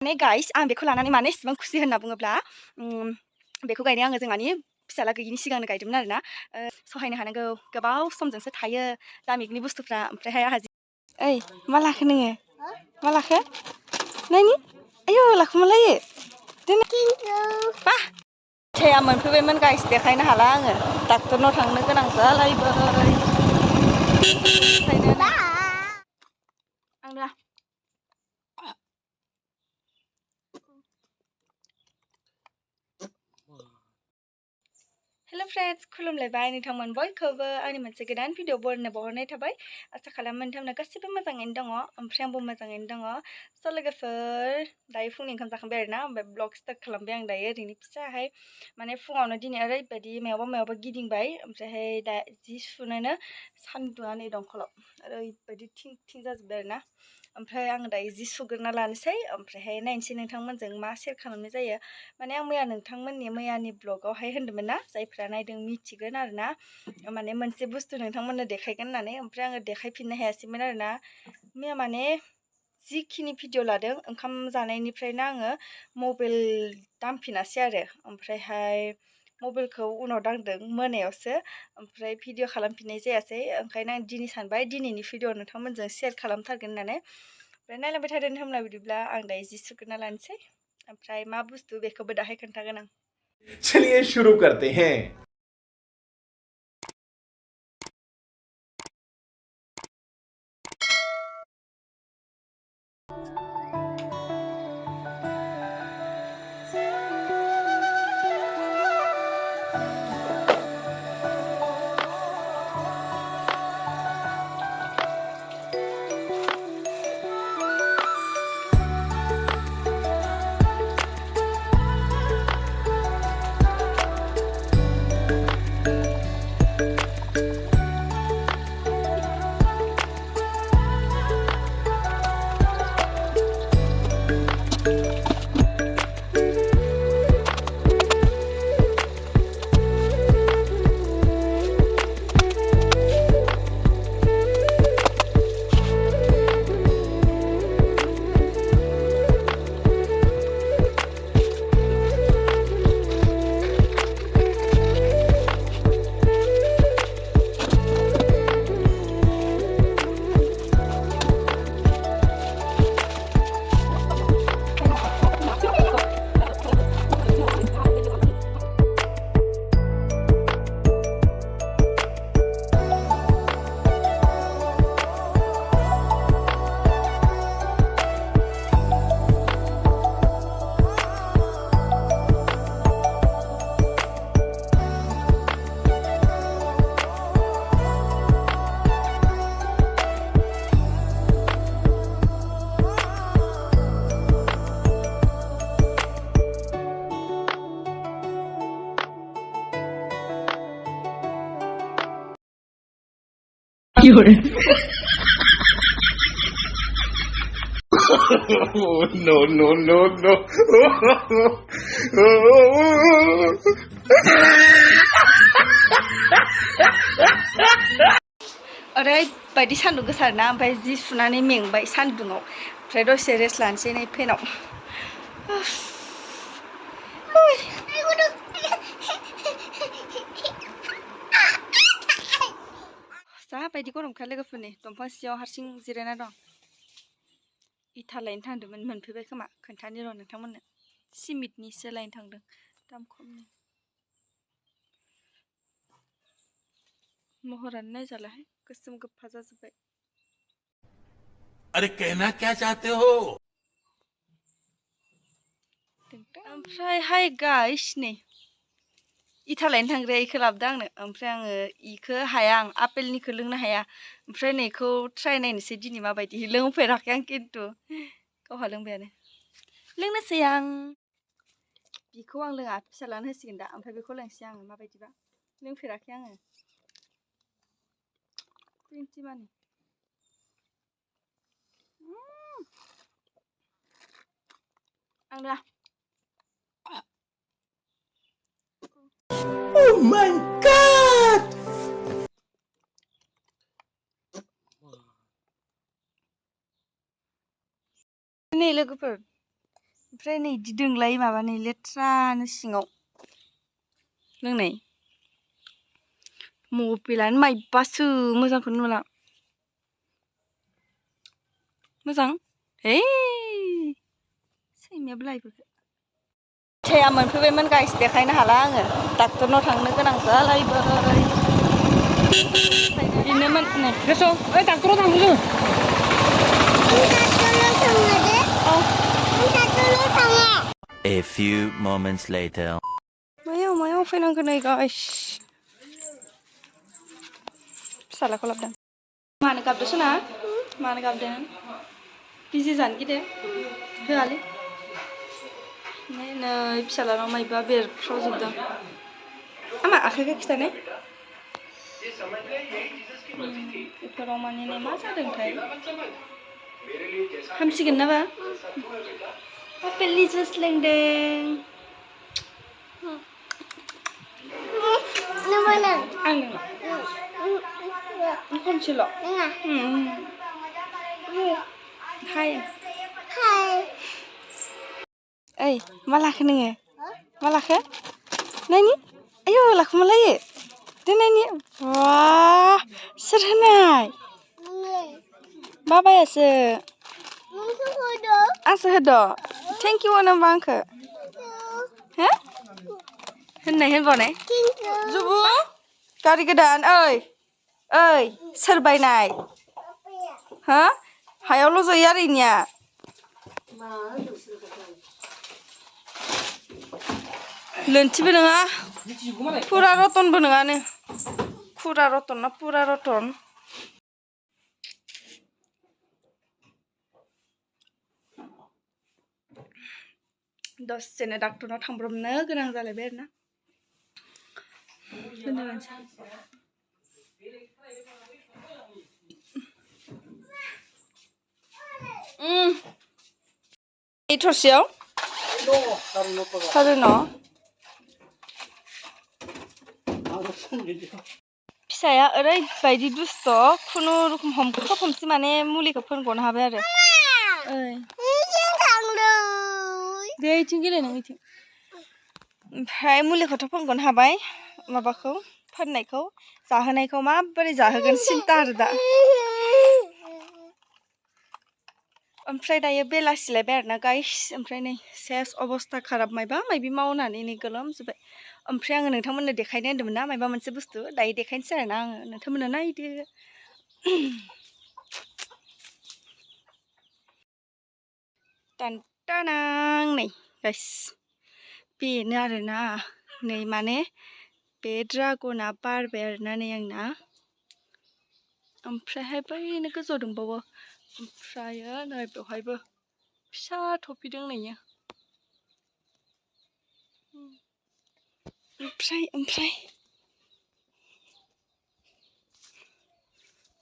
माने गाइस आं बेखौ लानानै माने इसेबां खुसि होनना बुङोब्ला बेखौ गायनाय आङो जोंहानि फिसाला गैयिनि सिगांनो गायदोंमोन आरोना सहायनो हानांगौ गोबाव समजोंसो थायो दामिकनि बुस्थुफ्रा ओमफ्रायहाय आंहा ओइ मा लाखो नोङो मा लाखो नायनि आयौ लाखुमालायो बा थेया मोनफैबायमोन गाइस देखायनो हाला आङो डाक्टरनाव थांनो गोनां जालायबाय आंना हेलो फ्रेंड्स खुलुमलायबाय नोंथांमोन बयखौबो आंनि मोनसे गोदान भिडिअ बरनो बावहरनाय थाबाय आसा खालामो नोंथांमोना गासिबो मोजाङैनो दङ ओमफ्राय आंबो मोजाङैनो दङ स' लोगोफोर दायो फुंनि ओंखाम जाखांबाय आरोना ओमफ्राय ब्लग स्टार्ट खालामबाय आं दायो ओरैनो फिसाहाय माने फुङावनो दिनै ओरैबायदि मायावबा गिदिंबाय ओमफ्रायहाय दा जि सुनोनो सान्दुङा नै दंखलाव ओरैबायदि थिं थिं जाजोब्बाय आरोना ओमफ्राय आङो दायो जि सुग्रोना लानोसै ओमफ्रायहाय नायनोसै नोंथांमोनजों मा शेयार खालामनाय जायो माने आं मैया नोंथांमोननि मैयानि ब्लगावहाय होन्दोंमोन ना जायफ्रा नायदों मिथिगोन आरोना माने मोनसे बुस्थु नोंथांमोननो देखायगोन होननानै ओमफ्राय आङो देखायफिननो हायासैमोन आरोना मैया माने जिखिनि भिडिअ लादों ओंखाम जानायनिफ्रायनो आङो मबाइल दांफिनासै आरो ओमफ्रायहाय मबाइलखौ उनाव दांदों मोनायावसो ओमफ्राय भिडिअ खालामफिननाय जायासै ओंखायनो आं दिनै सानबाय दिनैनि भिडिअ नोंथांमोनजों शेयार खालामथारगोन होननानै ओमफ्राय नायलांबाय थादों होनब्ला बिदिब्ला आं दायो जि सुग्रोना लानोसै ओमफ्राय मा बुस्थु बेखौबो दाहाय खोन्थागोन आं चलिए शुरू करते हैं no, no, no, no. ओरैबायदि सान्दुं गोसा आरोना ओमफ्राय जि सुनानै मेंबाय सान्दुङाव ओमफ्राय दसे रेस्ट लानोसै नै फेनाव जाबायदि गरमखा लोगोफोरनि दंफां सिङाव हारसिं जिरायना दं इथा लायनो थांदोंमोन मोनफैबाय खोमा खोन्थानि र' नोंथांमोननो सिमेन्टनिसो लायनो थांदों दाम खमनि महरानो नायजालाहाय गोसोम गोफा जाजोब्बाय अरे कहना क्या चाहते हो ओमफ्राय हाय गाइस नै इथा लायनो थांग्राया इखौ लाबोदों आंनो ओमफ्राय आङो इखौ हाया आं आपेलनिखौ लोंनो हाया ओमफ्राय नैखौ ट्राय नायनोसै दिनै माबायदि लोंफेराखै आं खिन्थु गावहा लोंबायानो लोंनोसै आं बिखौ आं लोङा फिसालानो होसिगोन दा ओमफ्राय बेखौ लोंसै आङो माबायदिबा लोंफेराखै आङो 20 मानि आंना Oh my God! नै लोगोफोर ओमफ्राय नै इदि दोंलाय माबा नै लेथ्रानो सिङाव लोंनाय मबाइलानो माइबासो मोजांखौनो नुला मोजां सैमायाबो लायबोखो थेया मोनफैबायमोन गाइस देखायनो हाला आङो डाक्टरनाव थांनो गोनां जालायबाय बेनोमोन नै गोसो डाक्टराव थांनो जों A few moments later. मायाव फैनांगौ नै गाइस फिसालाखौ लाबोदों मानो गाबदों सना मानो गाबदों बिजि जानो गिदों होआलै नै फिसालानाव माइबा बेरफ्रावजोबदों आमा आखाइखौ खिथानाय बेफोराव माने मा जादोंथाय हामसिगोन नाबा आपेलनि जुइस लोंदों आं लोंला खनसेल' हाय ओइ मा लाखो नोङो मा लाखो नायनि आयौ लाखो मा लायो दोननायनि वाह सोर होनाय बाबायासो आंसो होदो थेंक इउ होनो होमबा आंखो हो होननाय होनबावनाय जुबु गारि गोदान ओइ सोर बायनाय हो हायावल' जयो आरो इनिया लोन्थिबो नङा पुरा रतनबो नङानो पुरा रतन ना पुरा रतन दसेनो डाक्टरनाव थांब्रबनो गोनां जालायबाय आरोना थरसेयाव साराय न' फिसाया ओरैबायदि दुस्त खुनुरुखुम हमसि माने मुलिखौ फोनग'नो हाबाय आरो दे इथिं गेले नों इथिं ओमफ्राय मुलिखौथ' फोनग'नो हाबाय माबाखौ फोननायखौ जाहोनायखौ माबोरै जाहोगोन सिन्था आरो दा ओमफ्राय दायो बेलासिलायबाय आरोना गाइस ओमफ्राय नै सेस अबस्था खाराब मायबा मायबि मावनानै नै गोलोमजोब्बाय ओमफ्राय आङो नोंथांमोननो देखायनो होन्दोंमोन ना मायबा मोनसे बुस्थु दायो देखायनोसै आरोना आङो नोंथांमोननो नायदो टानटानां नै गाइस बेनो आरोना नै माने बे ड्रागना बारबाय आरोना नै आंना ओमफ्रायहाय बैनो गोजौआव दंबावो ओमफ्रायो नै बेवहायबो फिसा थफिदों नैयो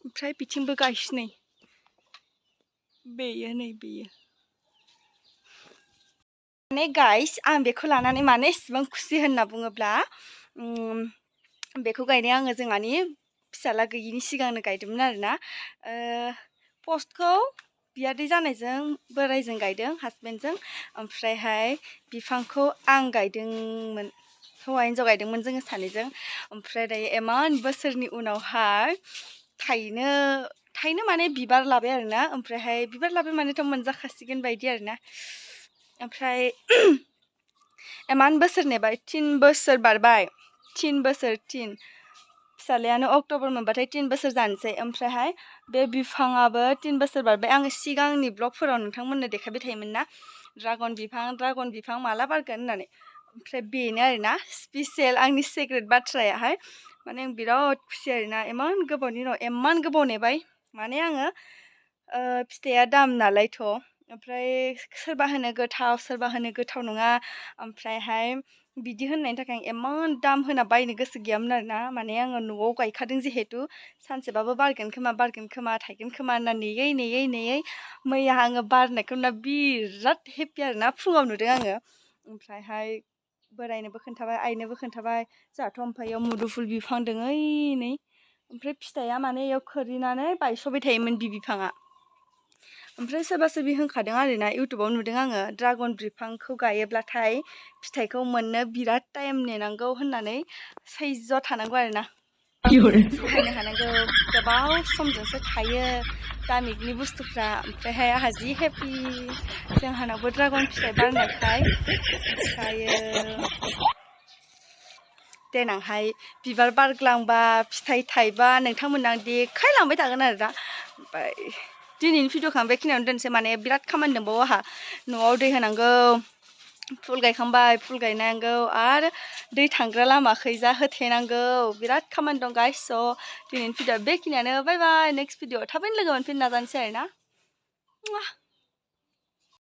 ओमफ्राय बिथिंबो गाइस नै बेयो नै बेयो माने गाइस आं बेखौ लानानै माने एसेबां खुसि होनना बुङोब्ला बेखौ गायनाया आङो जोंहानि फिसाला गैयिनि सिगांनो गायदोंमोन आरोना पस्टखौ बियादै जानायजों बोरायजों गायदों हासबेन्डजों ओमफ्रायहाय बिफांखौ आं गायदोंमोन हौवा हिन्जाव गायदोंमोन जोङो सानैजों ओमफ्राय दायो इमान बोसोरनि उनावहाय थाइनो माने बिबार लाबाय आरोना ओमफ्रायहाय बिबार लाबाय मानेथ' मोनजाखासिगोन बायदि आरोना ओमफ्राय इमान बोसोर नेबाय 3 बोसोर बारबाय 3 बोसोर फिसालायानो अक्ट'बर मोनबाथाय 3 बोसोर जानोसै ओमफ्रायहाय बे बिफाङाबो 3 बोसोर बारबाय आङो सिगांनि ब्लगफोराव नोंथांमोननो देखायबाय थायोमोन ना ड्रागन बिफां माला बारगोन होननानै ओमफ्राय बेनो आरोना स्पेसियेल आंनि सिक्रेट बाथ्रायाहाय माने आं बिराद खुसि आरोना इमान गोबावनि उनाव इमान गोबाव नेबाय माने आङो फिथाइया दाम नालायथ' ओमफ्राय सोरबा होनो गोथाव सोरबा होनो गोथाव नङा ओमफ्रायहाय बिदि होननायनि थाखाय आं इमान दाम होना बायनो गोसो गैयामोन आरोना माने आङो न'आव गायखादों जिहेतु सानसेबाबो बारगोन खोमा थायगोन खोमा होनना नेयै मैया आङो बारनायखौ नुना बिराद हेपि आरोना फुङाव नुदों आङो ओमफ्रायहाय बोरायनोबो खोन्थाबाय आइनोबो खोन्थाबाय जोंहाथ' ओमफ्राय इयाव मुदुफुल बिफां दङ नै ओमफ्राय फिथाइया माने इयाव खोरिनानै बायस'बाय थायोमोन बि बिफाङा ओमफ्राय सोरबा सोरबि होनखादों आरोना इउटुबाव नुदों आङो ड्रागन बिफांखौ गायोब्लाथाय फिथाइखौ मोननो बिराद टाइम नेनांगौ होननानै सैज्य थानांगौ आरोना सहायनो हानांगौ गोबाव समजोंसो थायो दामिकनि बुस्थुफ्रा ओमफ्रायहाय आंहा जि हेपि जोंहानावबो ड्रागन फिथाइ बारनायखाय ओमफ्रायो देनांहाय बिबार बारग्लांबा फिथाइ थाइबा नोंथांमोननो आं देखायलांबाय थागोन आरोना ओमफ्राय दिनैनि भिडिअखौ आं बेखिनियावनो दोनसै माने बिराद खामानि दंबावो आंहा न'आव दै होनांगौ फुल गायखांबाय फुल गायनांगौ आरो दै थांग्रा लामाखैजा होथेनांगौ बिराद खामानि दं गाइस स' दिनैनि भिडिअआ बेखिनियानो बाय बाय नेक्स्ट भिडिअआव थाबैनो लोगो मोनफिननो नाजानोसै आरोना